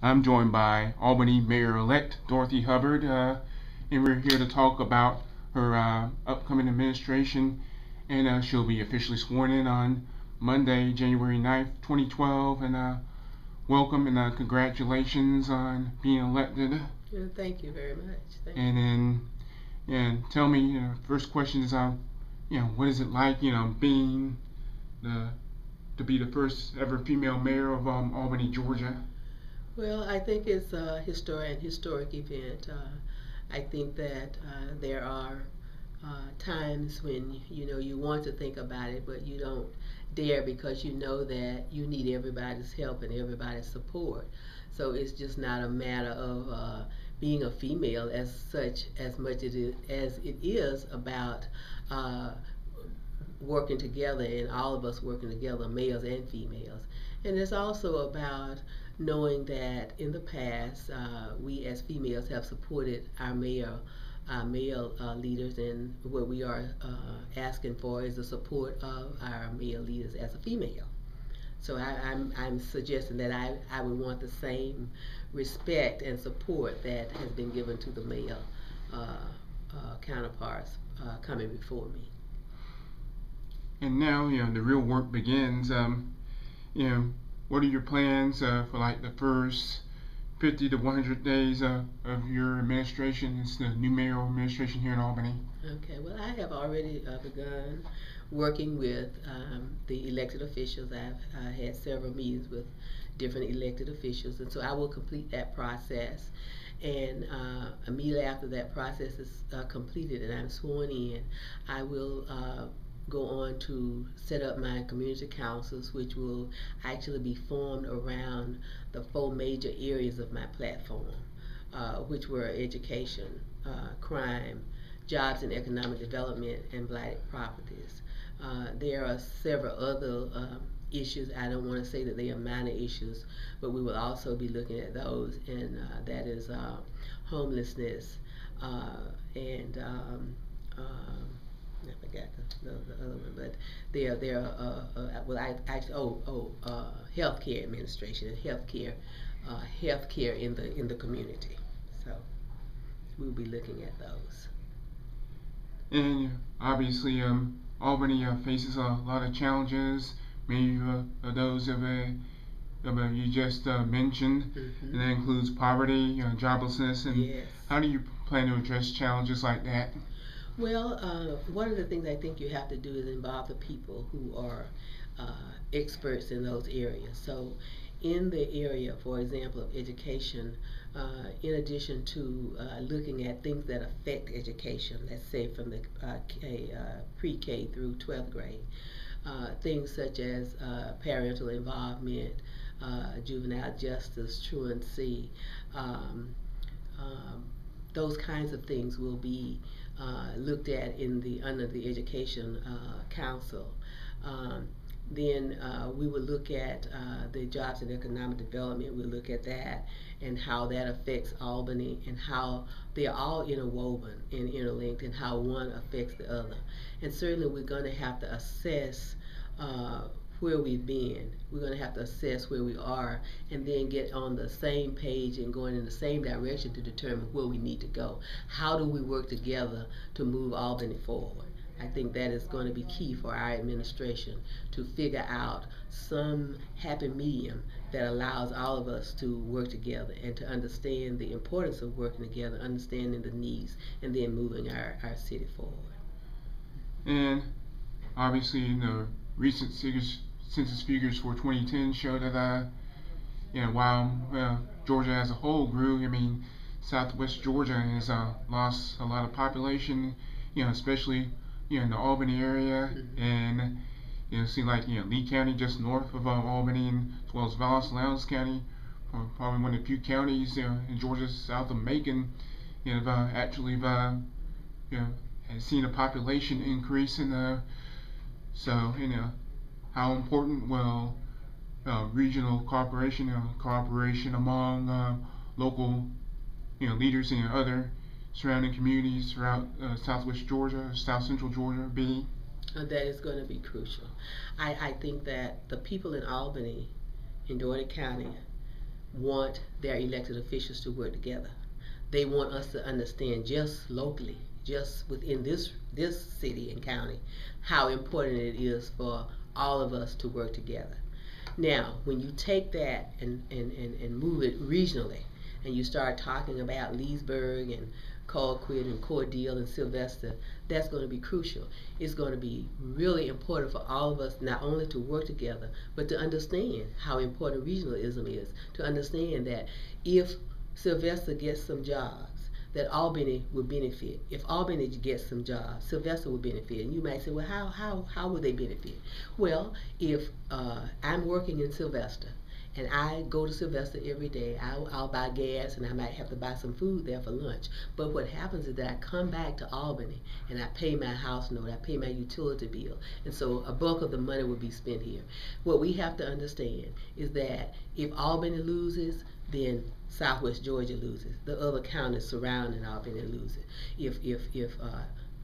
I'm joined by Albany Mayor-Elect Dorothy Hubbard, and we're here to talk about her upcoming administration, and she'll be officially sworn in on Monday, January 9th, 2012, and welcome and congratulations on being elected. Thank you very much. Thank And then, yeah, tell me, first question is, what is it like, being the to be the first ever female mayor of Albany, Georgia? Well, I think it's a historic event. I think that there are times when you want to think about it, but you don't dare because you know that you need everybody's help and everybody's support. So it's just not a matter of being a female as such, as much as it is about uh, working together and all of us working together, males and females. And it's also about knowing that in the past, we as females have supported our male leaders, and what we are asking for is the support of our male leaders as a female. So I'm suggesting that I would want the same respect and support that has been given to the male counterparts coming before me. And now, the real work begins. You know, what are your plans for like the first 50 to 100 days of your administration? It's the new mayoral administration here in Albany. Okay, well, I have already begun working with the elected officials. I've had several meetings with different elected officials, and so I will complete that process. And immediately after that process is completed and I'm sworn in, I will go on to set up my community councils, which will actually be formed around the four major areas of my platform, which were education, crime, jobs and economic development, and blighted properties. There are several other issues. I don't want to say that they are minor issues, but we will also be looking at those, and that is homelessness and I forgot the other one, but there well I actually healthcare administration and healthcare in the community. So we'll be looking at those. And obviously, Albany faces a lot of challenges. Many of those you just mentioned, and that Hmm. includes poverty, joblessness, and Yes. how do you plan to address challenges like that? Well, one of the things I think you have to do is involve the people who are experts in those areas. So, in the area, for example, of education, in addition to looking at things that affect education, let's say from the pre-K through 12th grade, things such as parental involvement, juvenile justice, truancy, um, um, those kinds of things will be looked at in the under the Education Council. Um, then we would look at the jobs and economic development. We'll look at that and how that affects Albany and how they're all interwoven and interlinked and how one affects the other. And certainly we're going to have to assess uh, where we've been. We're going to have to assess where we are and then get on the same page and going in the same direction to determine where we need to go. How do we work together to move Albany forward? I think that is going to be key for our administration to figure out some happy medium that allows all of us to work together and to understand the importance of working together, understanding the needs, and then moving our city forward. And obviously, recent census figures for 2010 show that while Georgia as a whole grew, I mean, Southwest Georgia has lost a lot of population, especially in the Albany area, Mm-hmm. and see like Lee County just north of Albany, and as well as Vallis Lowndes County, probably one of the few counties in Georgia south of Macon, have actually you know has seen a population increase, and so how important will regional cooperation among local leaders in other surrounding communities throughout southwest Georgia, south central Georgia be? That is going to be crucial. I think that the people in Albany, in Dougherty County, want their elected officials to work together. They want us to understand just locally, just within this city and county, how important it is for all of us to work together. Now, when you take that and move it regionally, and you start talking about Leesburg and Colquitt and Cordele and Sylvester, that's going to be crucial. It's going to be really important for all of us not only to work together, but to understand how important regionalism is. To understand that if Sylvester gets some jobs, that Albany will benefit. If Albany gets some jobs, Sylvester will benefit. And you might say, well, how will they benefit? Well, if I'm working in Sylvester and I go to Sylvester every day, I'll buy gas and I might have to buy some food there for lunch. But what happens is that I come back to Albany and I pay my house note, I pay my utility bill, and so a bulk of the money will be spent here. What we have to understand is that if Albany loses, then Southwest Georgia loses. The other counties surrounding Albany loses. If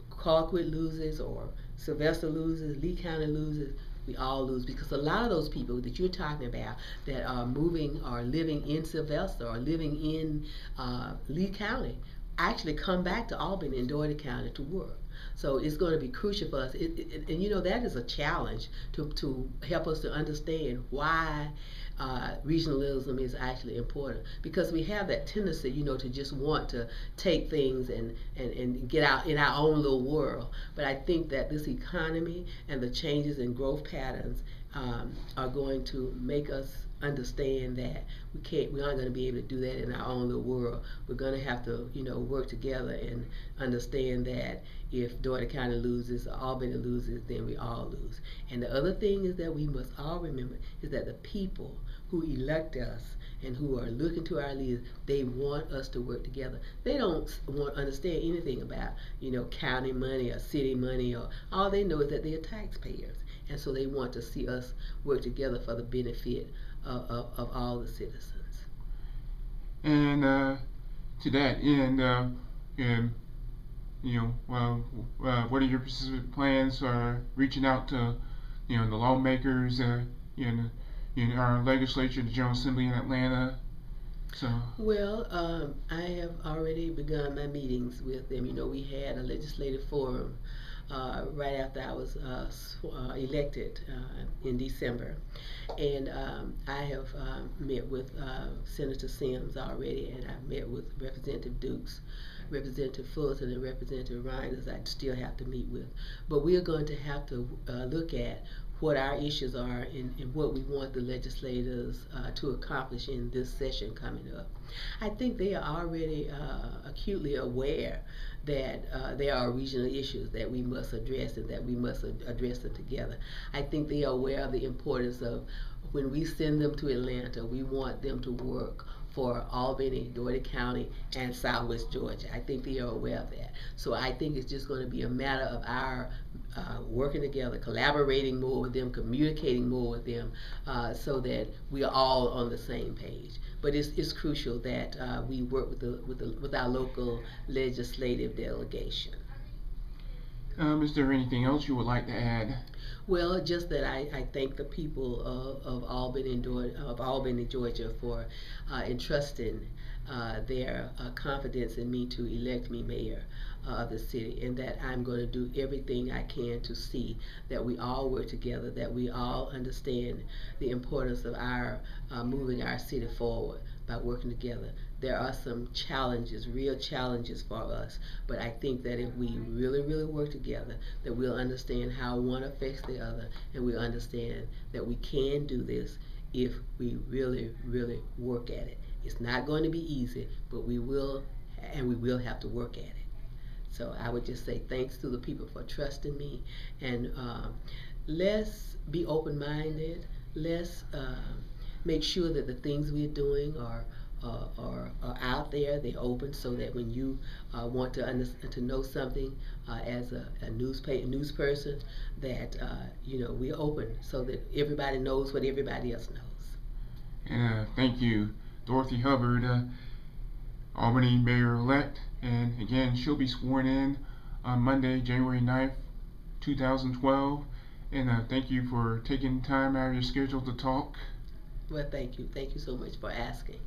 Colquitt loses or Sylvester loses, Lee County loses, we all lose, because a lot of those people that you're talking about that are moving or living in Sylvester or living in Lee County actually come back to Albany and Doherty County to work. So it's going to be crucial for us. And you know, that is a challenge to help us to understand why regionalism is actually important, because we have that tendency, you know, to just want to take things and get out in our own little world. But I think that this economy and the changes in growth patterns are going to make us understand that we aren't going to be able to do that in our own little world. We're going to have to, you know, work together and understand that if Doherty County loses or Albany loses, then we all lose. And the other thing is that we must all remember is that the people who elect us and who are looking to our leaders, they want us to work together. They don't want to understand anything about, you know, county money or city money, or all they know is that they're taxpayers. And so they want to see us work together for the benefit of all the citizens. And to that end, and you know, what are your specific plans for reaching out to, you know, the lawmakers, in our legislature, the General Assembly in Atlanta? So. Well, I have already begun my meetings with them. You know, we had a legislative forum right after I was elected in December, and I have met with Senator Sims already, and I've met with Representative Dukes, Representative Fulton, and Representative Reinders. I still have to meet with, but we are going to have to look at what our issues are and what we want the legislators to accomplish in this session coming up. I think they are already acutely aware that there are regional issues that we must address and that we must address them together. I think they are aware of the importance of when we send them to Atlanta, we want them to work for Albany, Doherty County, and Southwest Georgia. I think they are aware of that. So I think it's just going to be a matter of our working together, collaborating more with them, communicating more with them, so that we are all on the same page. But it's crucial that we work with our local legislative delegation. Is there anything else you would like to add? Well, just that I thank the people of Albany, Georgia, for entrusting their confidence in me to elect me mayor of the city, and that I'm going to do everything I can to see that we all work together, that we all understand the importance of our moving our city forward by working together. There are some challenges, real challenges for us, but I think that if we really, really work together, that we'll understand how one affects the other, and we'll understand that we can do this if we really, really work at it. It's not going to be easy, but we will, and we will have to work at it. So I would just say thanks to the people for trusting me, and let's be open-minded. Let's make sure that the things we're doing are out there, they're open, so that when you want to know something as a news person, that you know, we're open so that everybody knows what everybody else knows. And thank you, Dorothy Hubbard, Albany Mayor-Elect, and again, she'll be sworn in on Monday, January 9th, 2012. And thank you for taking time out of your schedule to talk. Well, thank you. Thank you so much for asking.